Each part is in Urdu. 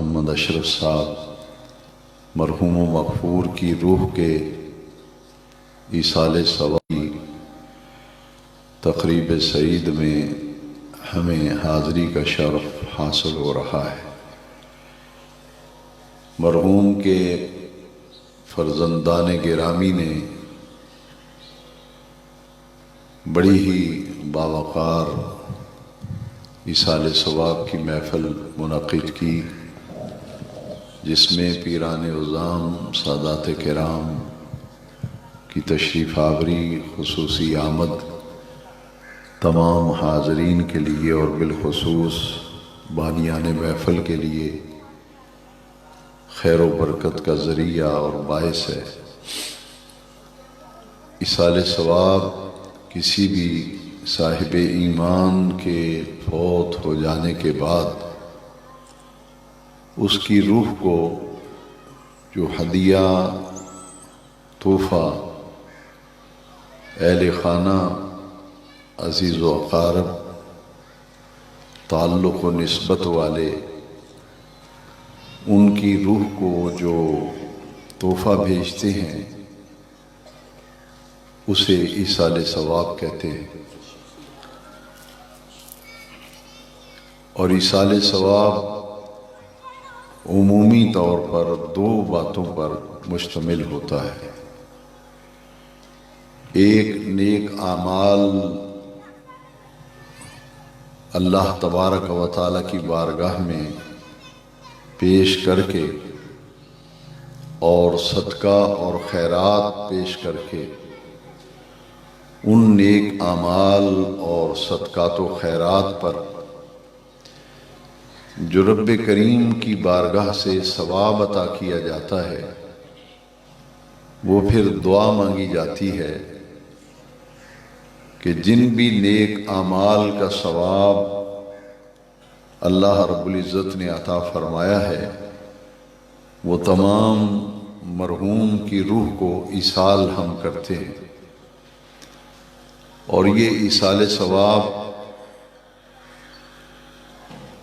محمد اشرف صاحب مرحوم و مغفور کی روح کے ایصال ثواب کی تقریب سعید میں ہمیں حاضری کا شرف حاصل ہو رہا ہے۔ مرحوم کے فرزندان گرامی نے بڑی ہی باوقار ایصال ثواب کی محفل منعقد کی، جس میں پیران عظام سادات کرام کی تشریف آوری، خصوصی آمد تمام حاضرین کے لیے اور بالخصوص بانیان محفل کے لیے خیر و برکت کا ذریعہ اور باعث ہے۔ ایصال ثواب کسی بھی صاحب ایمان کے فوت ہو جانے کے بعد اس کی روح کو جو ہدیہ تحفہ اہل خانہ عزیز و اقارب تعلق و نسبت والے ان کی روح کو جو تحفہ بھیجتے ہیں اسے ایصال ثواب کہتے ہیں۔ اور ایصال ثواب عمومی طور پر دو باتوں پر مشتمل ہوتا ہے۔ ایک نیک اعمال اللہ تبارک و تعالیٰ کی بارگاہ میں پیش کر کے اور صدقہ اور خیرات پیش کر کے ان نیک اعمال اور صدقات و خیرات پر جو رب کریم کی بارگاہ سے ثواب عطا کیا جاتا ہے، وہ پھر دعا مانگی جاتی ہے کہ جن بھی نیک اعمال کا ثواب اللہ رب العزت نے عطا فرمایا ہے وہ تمام مرحوم کی روح کو ایصال ہم کرتے ہیں۔ اور یہ ایصال ثواب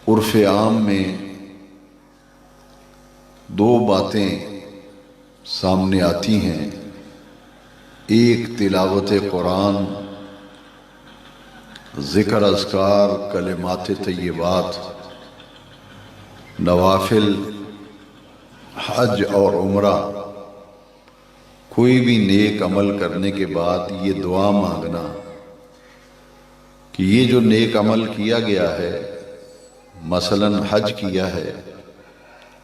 عرف عام میں دو باتیں سامنے آتی ہیں۔ ایک تلاوت قرآن، ذکر اذکار، کلمات طیبات، نوافل، حج اور عمرہ، کوئی بھی نیک عمل کرنے کے بعد یہ دعا مانگنا کہ یہ جو نیک عمل کیا گیا ہے، مثلاً حج کیا ہے،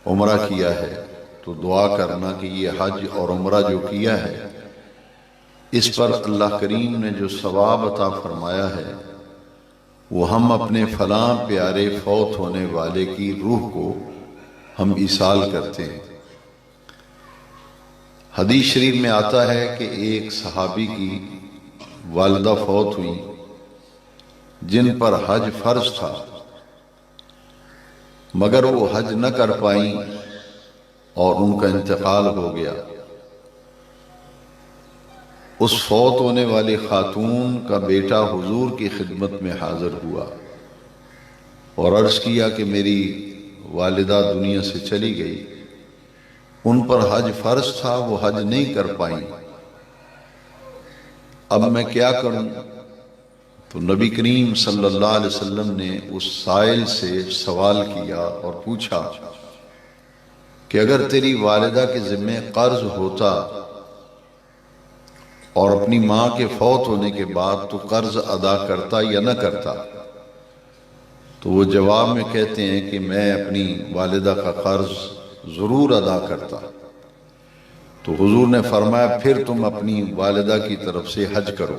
عمرہ کیا ہے، تو دعا کرنا کہ یہ حج اور عمرہ جو کیا ہے اس پر اللہ کریم نے جو ثواب عطا فرمایا ہے وہ ہم اپنے فلاں پیارے فوت ہونے والے کی روح کو ہم ایصال کرتے ہیں۔ حدیث شریف میں آتا ہے کہ ایک صحابی کی والدہ فوت ہوئی جن پر حج فرض تھا، مگر وہ حج نہ کر پائیں اور ان کا انتقال ہو گیا۔ اس فوت ہونے والی خاتون کا بیٹا حضور کی خدمت میں حاضر ہوا اور عرض کیا کہ میری والدہ دنیا سے چلی گئی، ان پر حج فرض تھا، وہ حج نہیں کر پائیں، اب میں کیا کروں؟ تو نبی کریم صلی اللہ علیہ وسلم نے اس سائل سے سوال کیا اور پوچھا کہ اگر تیری والدہ کے ذمہ قرض ہوتا اور اپنی ماں کے فوت ہونے کے بعد تو قرض ادا کرتا یا نہ کرتا؟ تو وہ جواب میں کہتے ہیں کہ میں اپنی والدہ کا قرض ضرور ادا کرتا۔ تو حضور نے فرمایا پھر تم اپنی والدہ کی طرف سے حج کرو،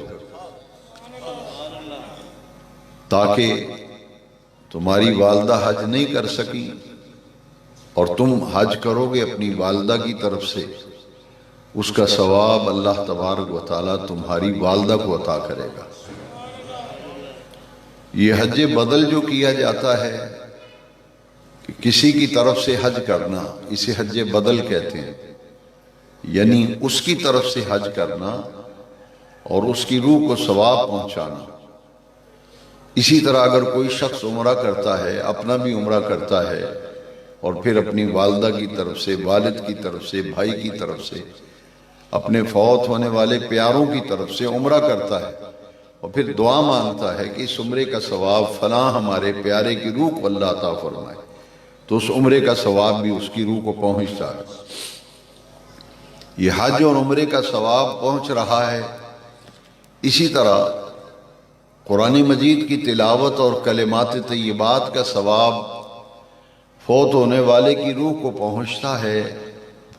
تاکہ تمہاری والدہ حج نہیں کر سکی اور تم حج کرو گے اپنی والدہ کی طرف سے، اس کا ثواب اللہ تبارک و تعالیٰ تمہاری والدہ کو عطا کرے گا۔ یہ حج بدل جو کیا جاتا ہے کہ کسی کی طرف سے حج کرنا، اسے حج بدل کہتے ہیں، یعنی اس کی طرف سے حج کرنا اور اس کی روح کو ثواب پہنچانا۔ اسی طرح اگر کوئی شخص عمرہ کرتا ہے، اپنا بھی عمرہ کرتا ہے، اور پھر اپنی والدہ کی طرف سے، والد کی طرف سے، بھائی کی طرف سے، اپنے فوت ہونے والے پیاروں کی طرف سے عمرہ کرتا ہے اور پھر دعا مانگتا ہے کہ اس عمرے کا ثواب فلاں ہمارے پیارے کی روح کو اللہ عطا فرمائے، تو اس عمرے کا ثواب بھی اس کی روح کو پہنچتا ہے۔ یہ حج اور عمرے کا ثواب پہنچ رہا ہے۔ اسی طرح قرآن مجید کی تلاوت اور کلمات طیبات کا ثواب فوت ہونے والے کی روح کو پہنچتا ہے،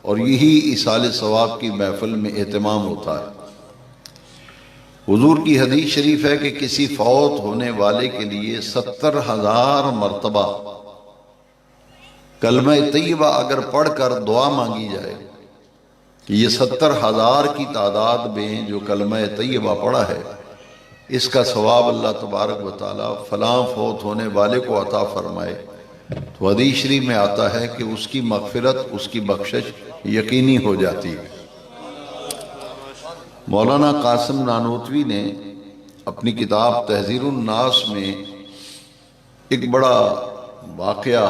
اور یہی ایصال ثواب کی محفل میں اہتمام ہوتا ہے۔ حضور کی حدیث شریف ہے کہ کسی فوت ہونے والے کے لیے 70,000 مرتبہ کلمہ طیبہ اگر پڑھ کر دعا مانگی جائے، یہ 70,000 کی تعداد میں جو کلمہ طیبہ پڑھا ہے، اس کا ثواب اللہ تبارک و تعالی فلاں فوت ہونے والے کو عطا فرمائے، تو حدیث شریف میں آتا ہے کہ اس کی مغفرت، اس کی بخشش یقینی ہو جاتی ہے۔ مولانا قاسم نانوتوی نے اپنی کتاب تحذیر الناس میں ایک بڑا واقعہ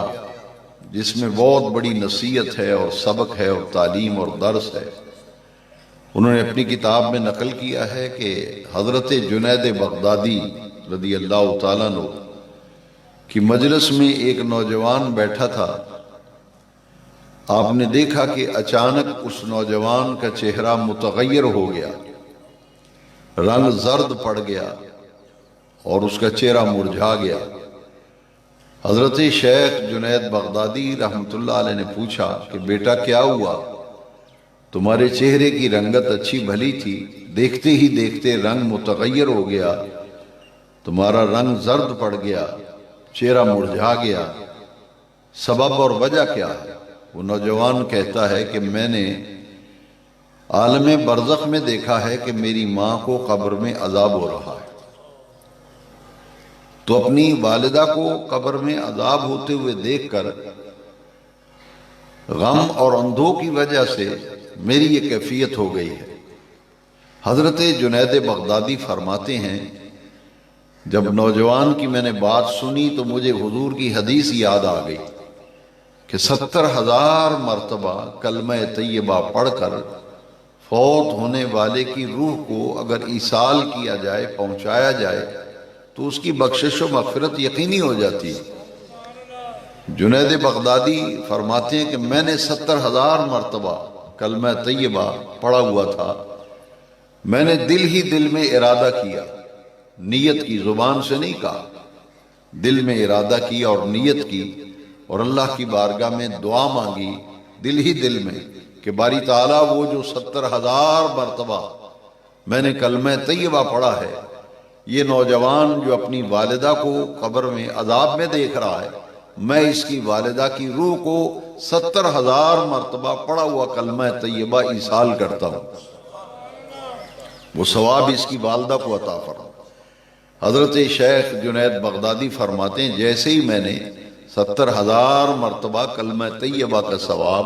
جس میں بہت بڑی نصیحت ہے اور سبق ہے اور تعلیم اور درس ہے، انہوں نے اپنی کتاب میں نقل کیا ہے کہ حضرت جنید بغدادی رضی اللہ تعالیٰ عنہ کی مجلس میں ایک نوجوان بیٹھا تھا۔ آپ نے دیکھا کہ اچانک اس نوجوان کا چہرہ متغیر ہو گیا، رنگ زرد پڑ گیا اور اس کا چہرہ مرجھا گیا۔ حضرت شیخ جنید بغدادی رحمت اللہ علیہ نے پوچھا کہ بیٹا کیا ہوا؟ تمہارے چہرے کی رنگت اچھی بھلی تھی، دیکھتے ہی دیکھتے رنگ متغیر ہو گیا، تمہارا رنگ زرد پڑ گیا، چہرہ مرجھا گیا، سبب اور وجہ کیا ہے؟ وہ نوجوان کہتا ہے کہ میں نے عالم برزخ میں دیکھا ہے کہ میری ماں کو قبر میں عذاب ہو رہا ہے، تو اپنی والدہ کو قبر میں عذاب ہوتے ہوئے دیکھ کر غم اور اندھو کی وجہ سے میری یہ کیفیت ہو گئی ہے۔ حضرت جنید بغدادی فرماتے ہیں جب نوجوان کی میں نے بات سنی تو مجھے حضور کی حدیث یاد آ گئی کہ 70,000 مرتبہ کلمہ طیبہ پڑھ کر فوت ہونے والے کی روح کو اگر ایصال کیا جائے، پہنچایا جائے، تو اس کی بخشش و مغفرت یقینی ہو جاتی ہے۔ جنید بغدادی فرماتے ہیں کہ میں نے 70,000 مرتبہ کلمہ طیبہ پڑھا ہوا تھا، میں نے دل ہی دل میں ارادہ کیا، نیت کی، زبان سے نہیں کہا، دل میں ارادہ کیا اور نیت کی، اور اللہ کی بارگاہ میں دعا مانگی دل ہی دل میں کہ باری تعالیٰ وہ جو 70,000 مرتبہ میں نے کلمہ طیبہ پڑھا ہے، یہ نوجوان جو اپنی والدہ کو قبر میں عذاب میں دیکھ رہا ہے، میں اس کی والدہ کی روح کو 70,000 مرتبہ پڑھا ہوا کلمہ طیبہ ایصال کرتا ہوں، وہ ثواب اس کی والدہ کو عطا فرما۔ حضرت شیخ جنید بغدادی فرماتے ہیں جیسے ہی میں نے 70,000 مرتبہ کلمہ طیبہ کا ثواب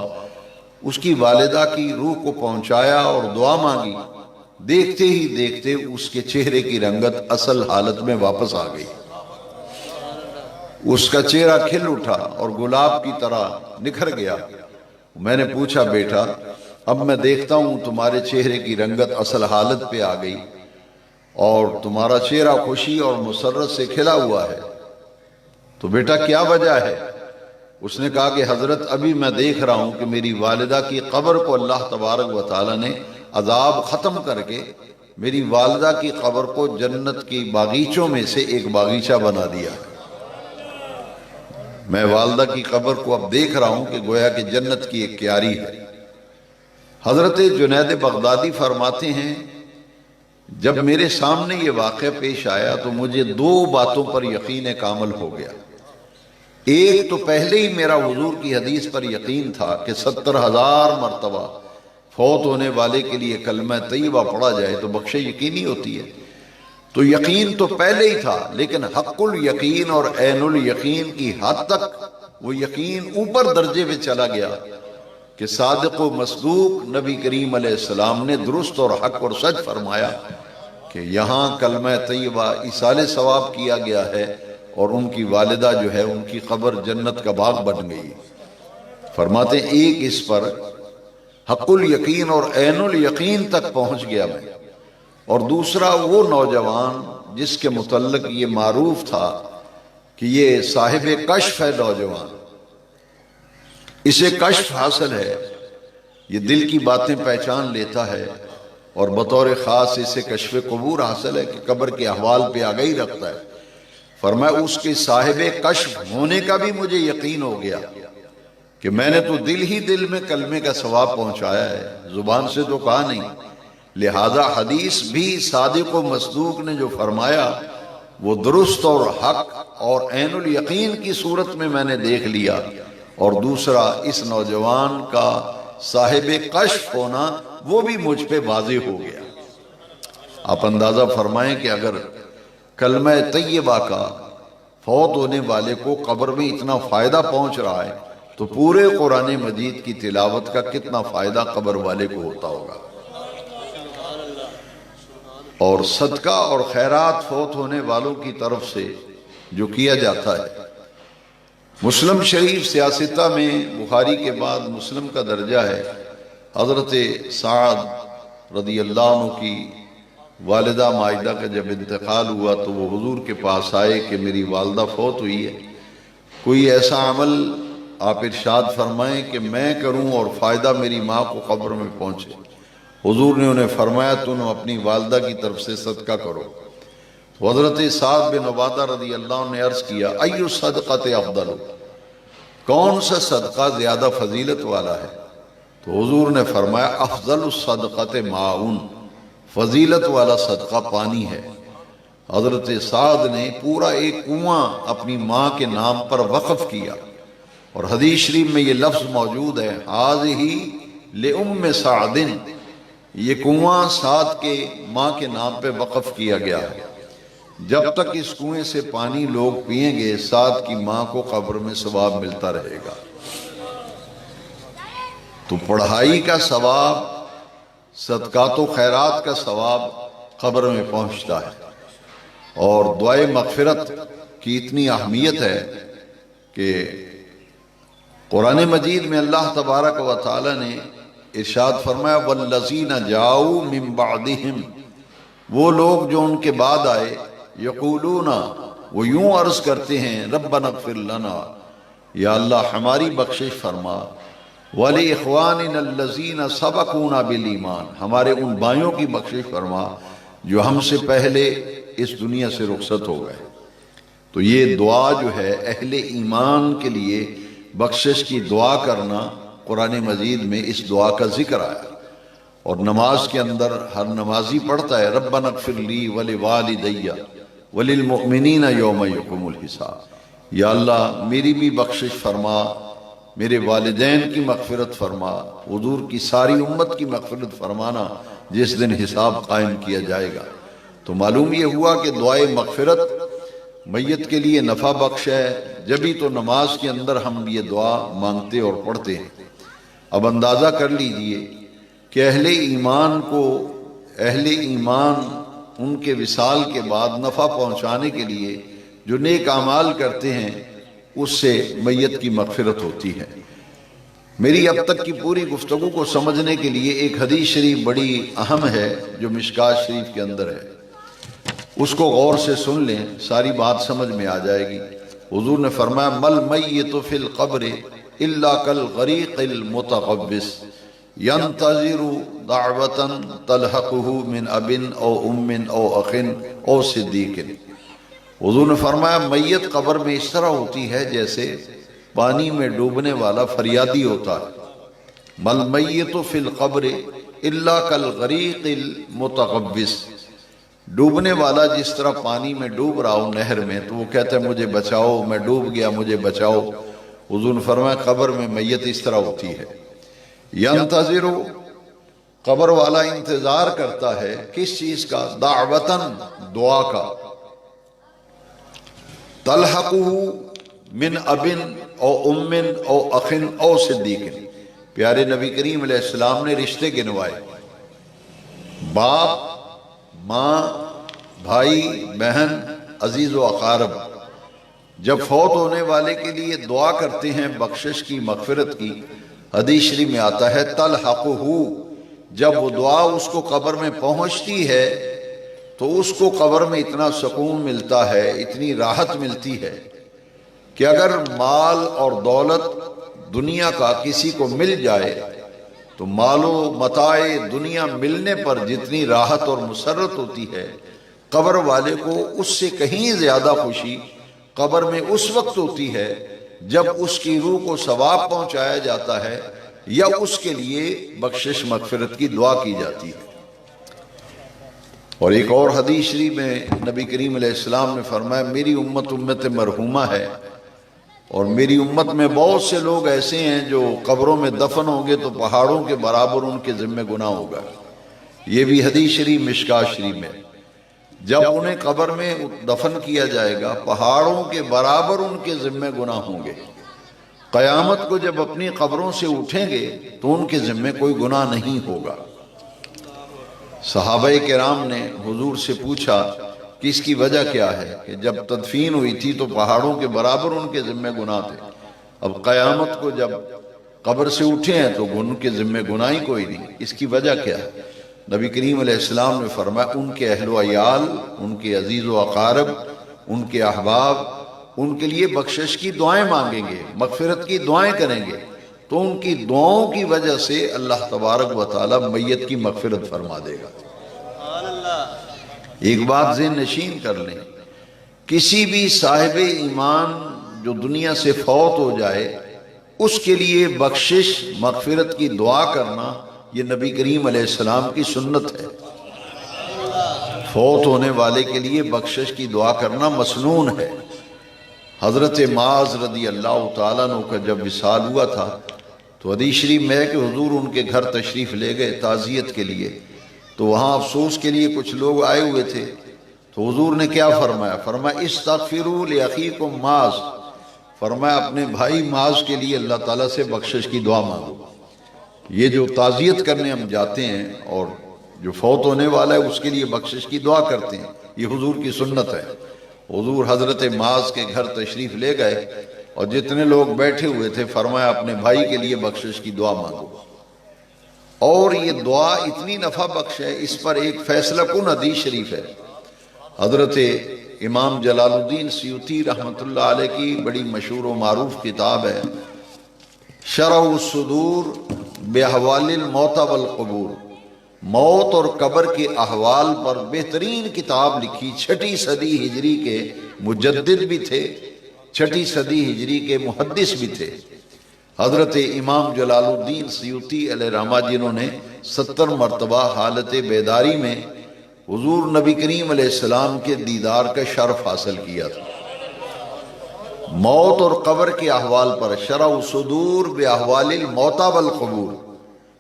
اس کی والدہ کی روح کو پہنچایا اور دعا مانگی، دیکھتے ہی دیکھتے اس کے چہرے کی رنگت اصل حالت میں واپس آ گئی، اس کا چہرہ کھل اٹھا اور گلاب کی طرح نکھر گیا۔ میں نے پوچھا بیٹا اب میں دیکھتا ہوں تمہارے چہرے کی رنگت اصل حالت پہ آ گئی اور تمہارا چہرہ خوشی اور مسرت سے کھلا ہوا ہے، تو بیٹا کیا وجہ ہے؟ اس نے کہا کہ حضرت ابھی میں دیکھ رہا ہوں کہ میری والدہ کی قبر کو اللہ تبارک و تعالی نے عذاب ختم کر کے میری والدہ کی قبر کو جنت کی باغیچوں میں سے ایک باغیچہ بنا دیا۔ میں والدہ کی قبر کو اب دیکھ رہا ہوں کہ گویا کہ جنت کی ایک کیاری ہے۔ حضرت جنید بغدادی فرماتے ہیں جب میرے سامنے یہ واقعہ پیش آیا تو مجھے 2 باتوں پر یقین کامل ہو گیا۔ ایک تو پہلے ہی میرا حضور کی حدیث پر یقین تھا کہ 70,000 مرتبہ فوت ہونے والے کے لیے کلمہ طیبہ پڑھا جائے تو بخشش یقینی ہوتی ہے، تو یقین تو پہلے ہی تھا، لیکن حق الیقین اور عین الیقین کی حد تک وہ یقین اوپر درجے میں چلا گیا کہ صادق و مصدوق نبی کریم علیہ السلام نے درست اور حق اور سچ فرمایا کہ یہاں کلمہ طیبہ ایصال ثواب کیا گیا ہے اور ان کی والدہ جو ہے ان کی قبر جنت کا باغ بن گئی۔ فرماتے ہیں ایک اس پر حق الیقین اور عین الیقین تک پہنچ گیا میں، اور دوسرا وہ نوجوان جس کے متعلق یہ معروف تھا کہ یہ صاحب کشف ہے نوجوان، اسے کشف حاصل ہے، یہ دل کی باتیں پہچان لیتا ہے، اور بطور خاص اسے کشف قبور حاصل ہے کہ قبر کے احوال پہ آگاہی رکھتا ہے۔ فرمایا اس کے صاحب کشف ہونے کا بھی مجھے یقین ہو گیا کہ میں نے تو دل ہی دل میں کلمے کا ثواب پہنچایا ہے، زبان سے تو کہا نہیں، لہذا حدیث بھی صادق و مصدوق نے جو فرمایا وہ درست اور حق اور عین الیقین کی صورت میں نے دیکھ لیا، اور دوسرا اس نوجوان کا صاحب کشف ہونا وہ بھی مجھ پہ واضح ہو گیا۔ آپ اندازہ فرمائیں کہ اگر کلمہ طیبہ کا فوت ہونے والے کو قبر میں اتنا فائدہ پہنچ رہا ہے تو پورے قرآن مجید کی تلاوت کا کتنا فائدہ قبر والے کو ہوتا ہوگا۔ اور صدقہ اور خیرات فوت ہونے والوں کی طرف سے جو کیا جاتا ہے، مسلم شریف سیاستہ میں بخاری کے بعد مسلم کا درجہ ہے، حضرت سعد رضی اللہ عنہ کی والدہ ماجدہ کا جب انتقال ہوا تو وہ حضور کے پاس آئے کہ میری والدہ فوت ہوئی ہے، کوئی ایسا عمل آپ ارشاد فرمائیں کہ میں کروں اور فائدہ میری ماں کو قبر میں پہنچے۔ حضور نے انہیں فرمایا تم اپنی والدہ کی طرف سے صدقہ کرو۔ تو حضرت سعد بن عبادہ رضی اللہ عنہ نے عرض کیا ایو صدقۃ افضل، کون سا صدقہ زیادہ فضیلت والا ہے؟ تو حضور نے فرمایا افضل الصدقۃ ماؤن، فضیلت والا صدقہ پانی ہے۔ حضرت سعد نے پورا ایک کنواں اپنی ماں کے نام پر وقف کیا، اور حدیث شریف میں یہ لفظ موجود ہے ھذہ لأم سعد، یہ کنواں سعد کے ماں کے نام پہ وقف کیا گیا ہے، جب تک اس کنویں سے پانی لوگ پئیں گے سعد کی ماں کو قبر میں ثواب ملتا رہے گا۔ تو پڑھائی کا ثواب، صدقات و خیرات کا ثواب قبر میں پہنچتا ہے، اور دعائے مغفرت کی اتنی اہمیت ہے کہ قرآن مجید میں اللہ تبارک و تعالی نے ارشاد فرمایا والذین جاؤوا من بعدہم، وہ لوگ جو ان کے بعد آئے، یقولون، وہ یوں عرض کرتے ہیں ربنا اغفر لنا، یا اللہ ہماری بخشش فرما، وَلِإِخْوَانِنَا الَّذِينَ سَبَقُونَا بِالْإِيمَانِ، ہمارے ان بھائیوں کی بخشش فرما جو ہم سے پہلے اس دنیا سے رخصت ہو گئے۔ تو یہ دعا جو ہے اہل ایمان کے لیے بخشش کی دعا کرنا، قرآن مجید میں اس دعا کا ذکر آیا، اور نماز کے اندر ہر نمازی پڑھتا ہے ربنا اغفر لی ولوالدی وللمؤمنین یوم یقوم الحساب، یا اللہ میری بھی بخشش فرما، میرے والدین کی مغفرت فرما، حضور کی ساری امت کی مغفرت فرمانا جس دن حساب قائم کیا جائے گا۔ تو معلوم یہ ہوا کہ دعائے مغفرت میت کے لیے نفع بخش ہے، جبھی تو نماز کے اندر ہم یہ دعا مانگتے اور پڑھتے ہیں۔ اب اندازہ کر لیجئے کہ اہل ایمان کو، اہل ایمان ان کے وصال کے بعد نفع پہنچانے کے لیے جو نیک اعمال کرتے ہیں اس سے میت کی مغفرت ہوتی ہے۔ میری اب تک کی پوری گفتگو کو سمجھنے کے لیے ایک حدیث شریف بڑی اہم ہے جو مشکوٰۃ شریف کے اندر ہے، اس کو غور سے سن لیں، ساری بات سمجھ میں آ جائے گی۔ حضور نے فرمایا مل میت فی القبر الا کالغریق المتغوص ینتظر دعوة تلحقه من اب او ام او اخ او صدیق۔ حضور نے فرمایا میت قبر میں اس طرح ہوتی ہے جیسے پانی میں ڈوبنے والا فریادی ہوتا ہے۔ مل میت فی القبر الا کالغریق المتغوص، ڈوبنے والا جس طرح پانی میں ڈوب رہا ہو نہر میں تو وہ کہتا ہے مجھے بچاؤ، میں ڈوب گیا مجھے بچاؤ۔ حضور نے فرمایا قبر میں میت اس طرح ہوتی ہے۔ ینتظر، قبر والا انتظار کرتا ہے کس چیز کا؟ دعوتاً، دعا کا، تلحقہ من اب او ام او اخ او صدیق۔ پیارے نبی کریم علیہ السلام نے رشتے گنوائے، باپ، ماں، بھائی، بہن، عزیز و اقارب، جب فوت ہونے والے کے لیے دعا کرتے ہیں بخشش کی، مغفرت کی، حدیث شریف میں آتا ہے تلحقہ، جب وہ دعا اس کو قبر میں پہنچتی ہے تو اس کو قبر میں اتنا سکون ملتا ہے، اتنی راحت ملتی ہے کہ اگر مال اور دولت دنیا کا کسی کو مل جائے تو مال و متاع دنیا ملنے پر جتنی راحت اور مسرت ہوتی ہے، قبر والے کو اس سے کہیں زیادہ خوشی قبر میں اس وقت ہوتی ہے جب اس کی روح کو ثواب پہنچایا جاتا ہے یا اس کے لیے بخشش مغفرت کی دعا کی جاتی ہے۔ اور ایک اور حدیث شریف میں نبی کریم علیہ السلام نے فرمایا میری امت امت مرحومہ ہے، اور میری امت میں بہت سے لوگ ایسے ہیں جو قبروں میں دفن ہوں گے تو پہاڑوں کے برابر ان کے ذمہ گناہ ہوگا۔ یہ بھی حدیث شریف مشکاۃ شریف میں، جب انہیں قبر میں دفن کیا جائے گا پہاڑوں کے برابر ان کے ذمہ گناہ ہوں گے، قیامت کو جب اپنی قبروں سے اٹھیں گے تو ان کے ذمہ کوئی گناہ نہیں ہوگا۔ صحابہ کرام نے حضور سے پوچھا کہ اس کی وجہ کیا ہے، کہ جب تدفین ہوئی تھی تو پہاڑوں کے برابر ان کے ذمہ گناہ تھے، اب قیامت کو جب قبر سے اٹھے ہیں تو ان کے ذمہ گناہ ہی کوئی نہیں، اس کی وجہ کیا ہے؟ نبی کریم علیہ السلام نے فرمایا ان کے اہل و عیال، ان کے عزیز و اقارب، ان کے احباب ان کے لیے بخشش کی دعائیں مانگیں گے، مغفرت کی دعائیں کریں گے، تو ان کی دعاؤں کی وجہ سے اللہ تبارک و تعالی میت کی مغفرت فرما دے گا۔ ایک بات ذہن نشین کر لیں، کسی بھی صاحب ایمان جو دنیا سے فوت ہو جائے اس کے لیے بخشش مغفرت کی دعا کرنا یہ نبی کریم علیہ السلام کی سنت ہے۔ فوت ہونے والے کے لیے بخشش کی دعا کرنا مسنون ہے۔ حضرت معاذ رضی اللہ تعالیٰ عنہ کا جب وصال ہوا تھا تو حدیث شریف میں ہے کہ حضور ان کے گھر تشریف لے گئے تعزیت کے لیے، تو وہاں افسوس کے لیے کچھ لوگ آئے ہوئے تھے، تو حضور نے کیا فرمایا؟ فرمایا استغفروا لاخیکم معاذ، فرمایا اپنے بھائی معاذ کے لیے اللہ تعالیٰ سے بخشش کی دعا مانگو۔ یہ جو تعزیت کرنے ہم جاتے ہیں اور جو فوت ہونے والا ہے اس کے لیے بخشش کی دعا کرتے ہیں، یہ حضور کی سنت ہے۔ حضور حضرت معاذ کے گھر تشریف لے گئے اور جتنے لوگ بیٹھے ہوئے تھے فرمایا اپنے بھائی کے لیے بخشش کی دعا مانگو، اور یہ دعا اتنی نفع بخش ہے، اس پر ایک فیصلہ کن حدیث شریف ہے۔ حضرت امام جلال الدین سیوطی رحمۃ اللہ علیہ کی بڑی مشہور و معروف کتاب ہے شرح الصدور باحوال الموتى والقبور، موت اور قبر کے احوال پر بہترین کتاب لکھی، 6 صدی ہجری کے مجدد بھی تھے، 6 صدی ہجری کے محدث بھی تھے حضرت امام جلال الدین سیوطی علیہ رحمہ، جنہوں نے 70 مرتبہ حالت بیداری میں حضور نبی کریم علیہ السلام کے دیدار کا شرف حاصل کیا تھا۔ موت اور قبر کے احوال پر شرح الصدور باحوال الموتى والقبور،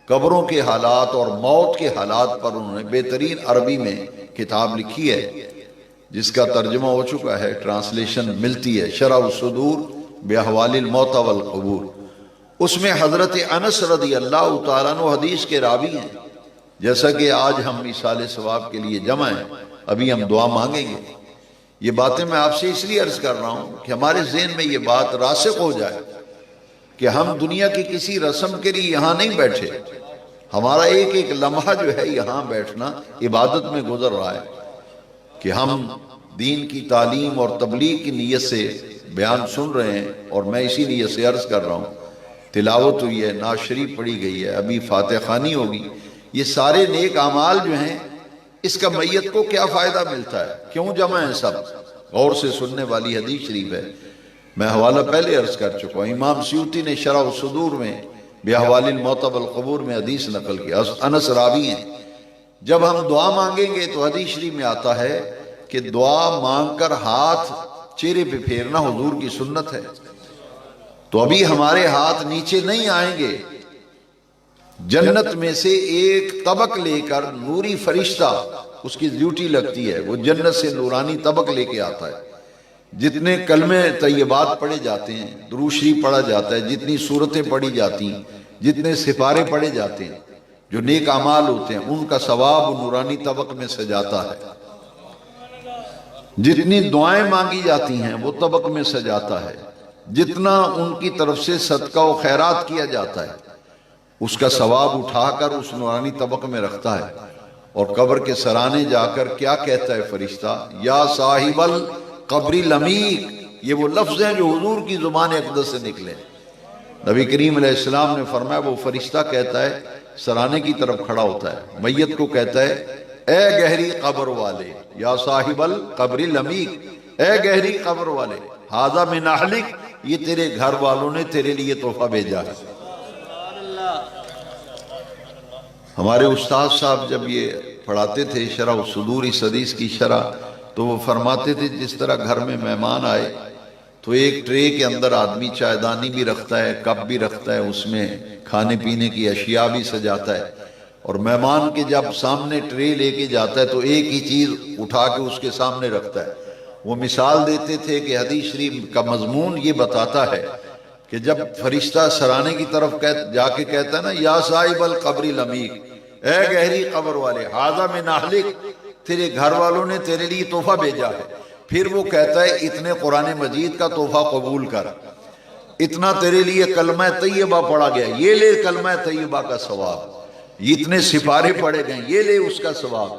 قبروں کے حالات اور موت کے حالات پر انہوں نے بہترین عربی میں کتاب لکھی ہے، جس کا ترجمہ ہو چکا ہے، ٹرانسلیشن ملتی ہے، شرح الصدور باحوال الموتى والقبور۔ اس میں حضرت انس رضی اللہ تعالیٰ عنہ حدیث کے راوی ہیں، جیسا کہ آج ہم ایصال ثواب کے لیے جمع ہیں، ابھی ہم دعا مانگیں گے۔ یہ باتیں میں آپ سے اس لیے عرض کر رہا ہوں کہ ہمارے ذہن میں یہ بات راسخ ہو جائے کہ ہم دنیا کی کسی رسم کے لیے یہاں نہیں بیٹھے، ہمارا ایک ایک لمحہ جو ہے یہاں بیٹھنا عبادت میں گزر رہا ہے، کہ ہم دین کی تعلیم اور تبلیغ کی نیت سے بیان سن رہے ہیں، اور میں اسی نیت سے عرض کر رہا ہوں، تلاوت ہوئی ہے، نعت شریف پڑھی گئی ہے، ابھی فاتح خوانی ہوگی، یہ سارے نیک اعمال جو ہیں اس کا میت کو کیا فائدہ ملتا ہے؟ کیوں جمع ہیں سب؟ غور سے سننے والی حدیث شریف ہے، میں حوالہ پہلے عرض کر چکا ہوں، امام سیوطی نے شرح الصدور میں باحوال الموتى والقبور میں حدیث نقل کیا، انس راوی ہیں۔ جب ہم دعا مانگیں گے تو حدیث شریف میں آتا ہے کہ دعا مانگ کر ہاتھ چہرے پہ پھیرنا حضور کی سنت ہے، تو ابھی ہمارے ہاتھ نیچے نہیں آئیں گے، جنت میں سے ایک طبق لے کر نوری فرشتہ، اس کی ڈیوٹی لگتی ہے، وہ جنت سے نورانی طبق لے کے آتا ہے، جتنے کلمے طیبات پڑھے جاتے ہیں، درود شریف پڑھا جاتا ہے، جتنی سورتیں پڑھی جاتی ہیں، جتنے سپارے پڑھے جاتے ہیں، جو نیک اعمال ہوتے ہیں، ان کا ثواب نورانی طبق میں سجاتا ہے۔ جتنی دعائیں مانگی جاتی ہیں وہ طبق میں سجاتا ہے، جتنا ان کی طرف سے صدقہ و خیرات کیا جاتا ہے اس کا ثواب اٹھا کر اس نورانی طبق میں رکھتا ہے، اور قبر کے سرانے جا کر کیا کہتا ہے فرشتہ؟ یا صاحب القبر العمیق۔ یہ وہ لفظ ہیں جو حضور کی زبان اقدس سے نکلے۔ نبی کریم علیہ السلام نے فرمایا وہ فرشتہ کہتا ہے، سرانے کی طرف کھڑا ہوتا ہے، میت کو کہتا ہے اے گہری قبر والے، یا صاحب القبر العمیق، اے گہری قبر والے، ھذا من اہلک، یہ تیرے گھر والوں نے تیرے لیے تحفہ بھیجا ہے۔ ہمارے استاد صاحب جب یہ پڑھاتے تھے شرح الصدور اس حدیث کی شرح، تو وہ فرماتے تھے جس طرح گھر میں مہمان آئے تو ایک ٹرے کے اندر آدمی چائے دانی بھی رکھتا ہے، کپ بھی رکھتا ہے، اس میں کھانے پینے کی اشیاء بھی سجاتا ہے، اور مہمان کے جب سامنے ٹرے لے کے جاتا ہے تو ایک ہی چیز اٹھا کے اس کے سامنے رکھتا ہے۔ وہ مثال دیتے تھے کہ حدیث شریف کا مضمون یہ بتاتا ہے کہ جب فرشتہ سرانے کی طرف جا کے کہتا ہے نا یا صاحب القبر العمیق، اے گہری قبر والے، ھذا من اہلک، تیرے گھر والوں نے تیرے لیے تحفہ بھیجا ہے، پھر وہ کہتا ہے اتنے قرآن مجید کا تحفہ قبول کر، اتنا تیرے لیے کلمہ طیبہ پڑھا گیا، یہ لے کلمہ طیبہ کا ثواب، اتنے سپارے پڑھے گئے یہ لے اس کا ثواب،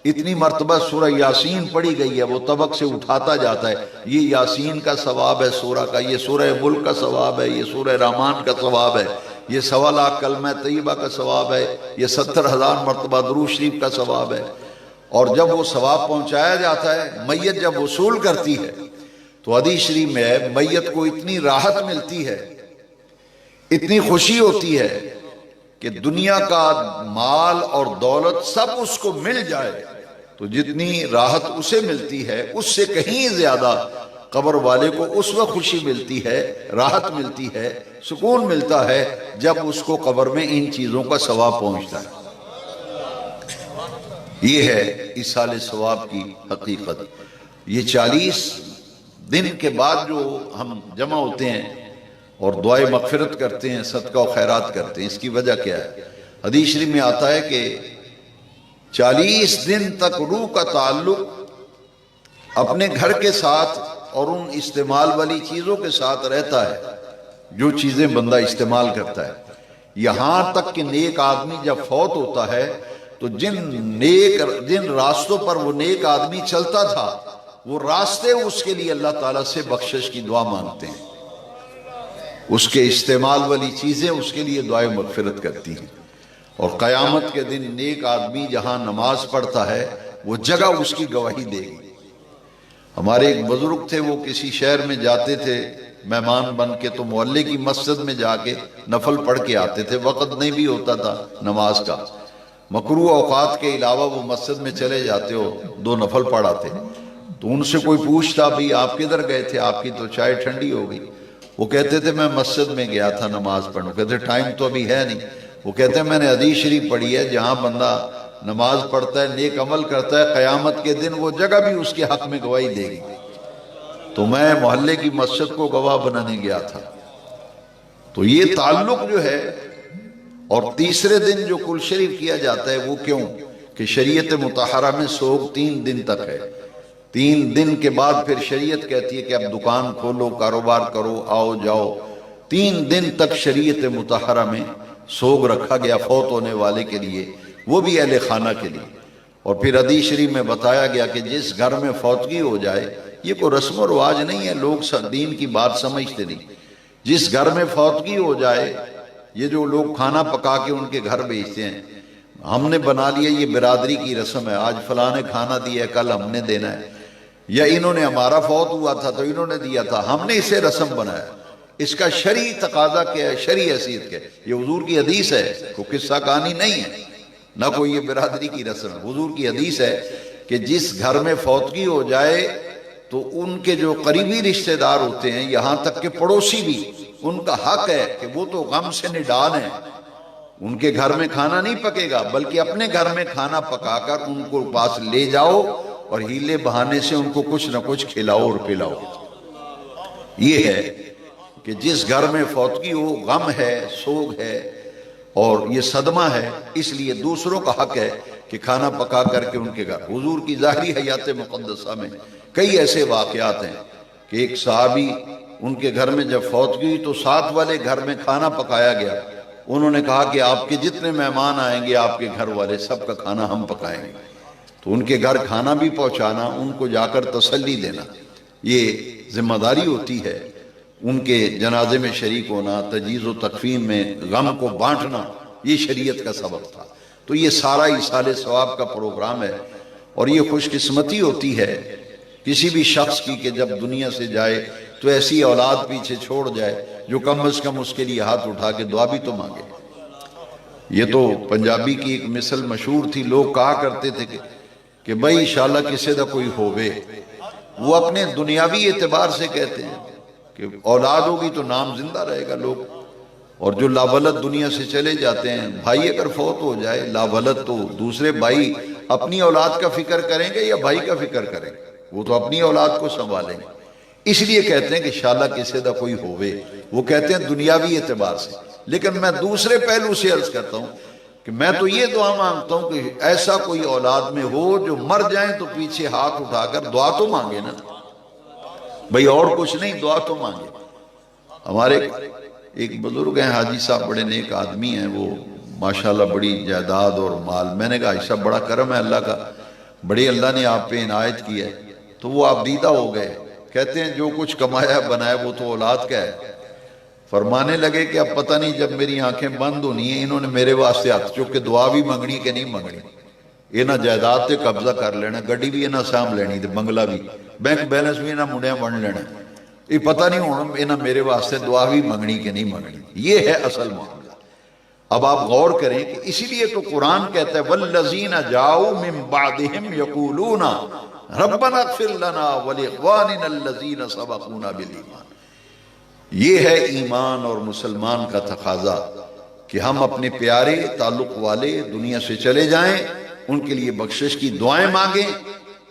اتنی مرتبہ سورہ یاسین پڑھی گئی ہے، وہ طبق سے اٹھاتا جاتا ہے، یہ یاسین کا ثواب ہے سورہ کا، یہ سورہ ملک کا ثواب ہے، یہ سورہ رحمان کا ثواب ہے، یہ 1.25 لاکھ کلمہ طیبہ کا ثواب ہے، یہ 70,000 مرتبہ درود شریف کا ثواب ہے۔ اور جب وہ ثواب پہنچایا جاتا ہے، میت جب وصول کرتی ہے تو حدیث شریف میں ہے میت کو اتنی راحت ملتی ہے، اتنی خوشی ہوتی ہے کہ دنیا کا مال اور دولت سب اس کو مل جائے تو جتنی راحت اسے ملتی ہے اس سے کہیں زیادہ قبر والے کو اس وقت خوشی ملتی ہے، راحت ملتی ہے، سکون ملتا ہے جب اس کو قبر میں ان چیزوں کا ثواب پہنچتا ہے۔ یہ ہے ایصال ثواب کی حقیقت۔ یہ 40 دن کے بعد جو ہم جمع ہوتے ہیں اور دعائے مغفرت کرتے ہیں، صدقہ و خیرات کرتے ہیں، اس کی وجہ کیا ہے؟ حدیث شریف میں آتا ہے کہ 40 دن تک روح کا تعلق اپنے گھر کے ساتھ اور ان استعمال والی چیزوں کے ساتھ رہتا ہے جو چیزیں بندہ استعمال کرتا ہے، یہاں تک کہ نیک آدمی جب فوت ہوتا ہے تو جن راستوں پر وہ نیک آدمی چلتا تھا وہ راستے اس کے لیے اللہ تعالیٰ سے بخشش کی دعا مانگتے ہیں، اس کے استعمال والی چیزیں اس کے لیے دعائے مغفرت کرتی ہیں، اور قیامت کے دن نیک آدمی جہاں نماز پڑھتا ہے وہ جگہ اس کی گواہی دے گی۔ ہمارے ایک بزرگ تھے، وہ کسی شہر میں جاتے تھے مہمان بن کے تو محلے کی مسجد میں جا کے نفل پڑھ کے آتے تھے، وقت نہیں بھی ہوتا تھا نماز کا، مکروہ اوقات کے علاوہ وہ مسجد میں چلے جاتے ہو 2 نفل پڑھاتے، تو ان سے کوئی پوچھتا بھی آپ کدھر گئے تھے، آپ کی تو چائے ٹھنڈی ہو گئی، وہ کہتے تھے میں مسجد میں گیا تھا نماز پڑھنے، کہتے ٹائم تو ابھی ہے نہیں، وہ کہتے ہیں میں نے حدیث شریف پڑھی ہے جہاں بندہ نماز پڑھتا ہے نیک عمل کرتا ہے قیامت کے دن وہ جگہ بھی اس کے حق میں گواہی دے گی، تو میں محلے کی مسجد کو گواہ بنانے گیا تھا۔ تو یہ تعلق جو ہے، اور تیسرے دن جو کل شریف کیا جاتا ہے وہ کیوں کہ شریعت مطہرہ میں سوگ 3 دن تک ہے، 3 دن کے بعد پھر شریعت کہتی ہے کہ اب دکان کھولو، کاروبار کرو، آؤ جاؤ، 3 دن تک شریعت مطہرہ میں سوگ رکھا گیا فوت ہونے والے کے لیے، وہ بھی اہل خانہ کے لیے۔ اور پھر حدیث شریف میں بتایا گیا کہ جس گھر میں فوتگی ہو جائے، یہ کوئی رسم و رواج نہیں ہے، لوگ دین کی بات سمجھتے نہیں، جس گھر میں فوتگی ہو جائے، یہ جو لوگ کھانا پکا کے ان کے گھر بھیجتے ہیں، ہم نے بنا لیا یہ برادری کی رسم ہے، آج فلاں نے کھانا دیا ہے کل ہم نے دینا ہے، یا انہوں نے ہمارا فوت ہوا تھا تو انہوں نے دیا تھا، ہم نے اسے رسم بنایا۔ اس کا شرعی تقاضا کیا ہے، شرعی حیثیت کیا ہے؟ یہ حضور کی حدیث ہے، کوئی قصہ کہانی نہیں ہے، نہ کوئی یہ برادری کی رسم ہے، حضور کی حدیث ہے کہ جس گھر میں فوتگی ہو جائے تو ان کے جو قریبی رشتہ دار ہوتے ہیں، یہاں تک کہ پڑوسی بھی، ان کا حق ہے کہ وہ تو غم سے نڈال ہیں، ان کے گھر میں کھانا نہیں پکے گا بلکہ اپنے گھر میں کھانا پکا کر ان کو پاس لے جاؤ اور ہیلے بہانے سے ان کو کچھ نہ کچھ کھلاؤ اور پلاؤ۔ یہ ہے کہ جس گھر میں فوتگی ہو، غم ہے، سوگ ہے اور یہ صدمہ ہے، اس لیے دوسروں کا حق ہے کہ کھانا پکا کر کے ان کے گھر۔ حضور کی ظاہری حیات مقدسہ میں کئی ایسے واقعات ہیں کہ ایک صحابی ان کے گھر میں جب فوت ہوئی تو ساتھ والے گھر میں کھانا پکایا گیا. انہوں نے کہا کہ آپ کے جتنے مہمان آئیں گے آپ کے گھر والے سب کا کھانا ہم پکائیں گے. تو ان کے گھر کھانا بھی پہنچانا، ان کو جا کر تسلی دینا، یہ ذمہ داری ہوتی ہے. ان کے جنازے میں شریک ہونا، تجہیز و تکفین میں غم کو بانٹنا، یہ شریعت کا سبق تھا. تو یہ سارا ایصال ثواب کا پروگرام ہے. اور یہ خوش قسمتی ہوتی ہے کسی بھی شخص کی کہ جب دنیا سے جائے تو ایسی اولاد پیچھے چھوڑ جائے جو کم از کم اس کے لیے ہاتھ اٹھا کے دعا بھی تو مانگے. یہ تو پنجابی کی ایک مثل مشہور تھی، لوگ کہا کرتے تھے کہ بھائی انشاءاللہ کسی دا کوئی ہووے. وہ اپنے دنیاوی اعتبار سے کہتے ہیں کہ اولاد ہوگی تو نام زندہ رہے گا لوگ. اور جو لاولد دنیا سے چلے جاتے ہیں، بھائی اگر فوت ہو جائے لاولد، تو دوسرے بھائی اپنی اولاد کا فکر کریں گے یا بھائی کا فکر کریں گے؟ وہ تو اپنی اولاد کو سنبھالیں گے. اس لیے کہتے ہیں کہ انشاءاللہ کسی دا کوئی ہووے. وہ کہتے ہیں دنیاوی اعتبار سے. لیکن میں دوسرے پہلو سے عرض کرتا ہوں کہ میں تو یہ دعا مانگتا ہوں کہ ایسا کوئی اولاد میں ہو جو مر جائیں تو پیچھے ہاتھ اٹھا کر دعا تو مانگے نا بھئی، اور کچھ نہیں، دعا تو مانگے. ہمارے ایک بزرگ ہیں حاجی صاحب، بڑے نیک آدمی ہیں، وہ ماشاءاللہ بڑی جائیداد اور مال. میں نے کہا حاجی صاحب بڑا کرم ہے اللہ کا، بڑی اللہ نے آپ پہ عنایت کی ہے. تو وہ آپ دیدہ ہو گئے. کہتے ہیں جو کچھ کمایا بنایا وہ تو اولاد کا ہے. فرمانے لگے کہ اب پتہ نہیں جب میری آنکھیں بند ہونی ہیں انہوں نے میرے واسطے ہاتھ چک کے دعا بھی منگنی کہ نہیں منگنی. یہ نہ جائیداد تے قبضہ کر لینا، گڈی بھی نہ سام لینی تے بنگلہ بھی، بینک بیلنس بھی نہ منڈیاں بن لینا. یہ پتہ نہیں ہونا یہ نہ میرے واسطے دعا بھی منگنی کہ نہیں منگنی. یہ ہے اصل معاملہ. اب آپ غور کریں کہ اسی لیے تو قرآن کہتا ہے وَالَّذِينَ جَاءُوا مِن بَعْدِهِمْ يَقُولُونَ رَبَّنَا اغْفِرْ لَنَا وَلِإِخْوَانِنَا الَّذِينَ سَبَقُونَا بِالْإِيمَانِ. یہ ہے ایمان اور مسلمان کا تقاضا کہ ہم اپنے پیارے تعلق والے دنیا سے چلے جائیں، ان کے لیے بخشش کی دعائیں مانگیں،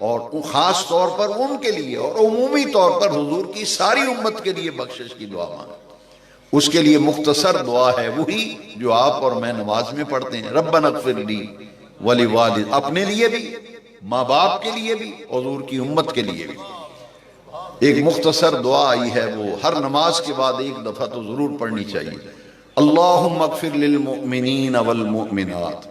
اور خاص طور پر ان کے لیے اور عمومی طور پر حضور کی ساری امت کے لیے بخشش کی دعا مانگیں. اس کے لیے مختصر دعا ہے وہی جو آپ اور میں نماز میں پڑھتے ہیں، ربنا اغفر لی ولوالد، اپنے لیے بھی، ماں باپ کے لیے بھی، حضور کی امت کے لیے بھی. ایک مختصر دعا آئی ہے، وہ ہر نماز کے بعد ایک دفعہ تو ضرور پڑھنی چاہیے. اللہم اغفر للمؤمنین والمؤمنات.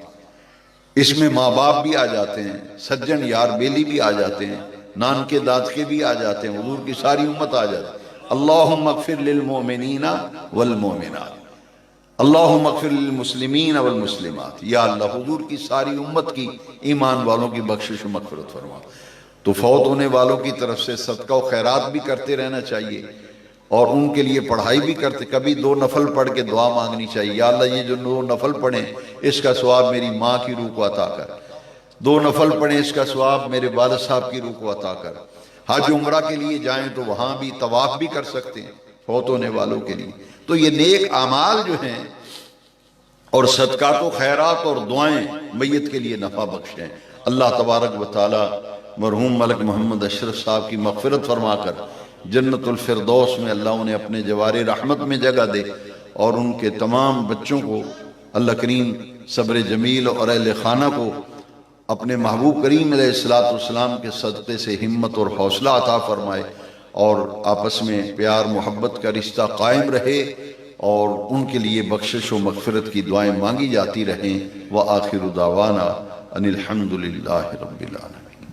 اس میں ماں باپ بھی آ جاتے ہیں، سجن یار بیلی بھی آ جاتے ہیں، نان کے داد کے بھی آ جاتے ہیں، حضور کی ساری امت آ جاتی ہے. اللہم اغفر للمؤمنین والمؤمنات، اللہم اغفر للمسلمین والمسلمات. یا اللہ حضور کی ساری امت کی ایمان والوں کی بخشش و مغفرت فرما. تو فوت ہونے والوں کی طرف سے صدقہ و خیرات بھی کرتے رہنا چاہیے، اور ان کے لیے پڑھائی بھی کرتے. کبھی 2 نفل پڑھ کے دعا مانگنی چاہیے، یا اللہ یہ جو 2 نفل پڑھیں اس کا ثواب میری ماں کی روح کو عطا کر. 2 نفل پڑھیں اس کا ثواب میرے والد صاحب کی روح کو عطا کر. حج عمرہ کے لیے جائیں تو وہاں بھی طواف بھی کر سکتے ہیں فوت ہونے والوں کے لیے. تو یہ نیک اعمال جو ہیں اور صدقات و خیرات اور دعائیں میت کے لیے نفع بخش ہیں. اللہ تبارک و تعالی مرحوم ملک محمد اشرف صاحب کی مغفرت فرما کر جنت الفردوس میں اللہ انہیں اپنے جوار رحمت میں جگہ دے، اور ان کے تمام بچوں کو اللہ کریم صبر جمیل اور اہل خانہ کو اپنے محبوب کریم علیہ السلام کے صدقے سے ہمت اور حوصلہ عطا فرمائے، اور آپس میں پیار محبت کا رشتہ قائم رہے، اور ان کے لیے بخشش و مغفرت کی دعائیں مانگی جاتی رہیں. وآخر دعوانا ان الحمد للہ رب العالمین.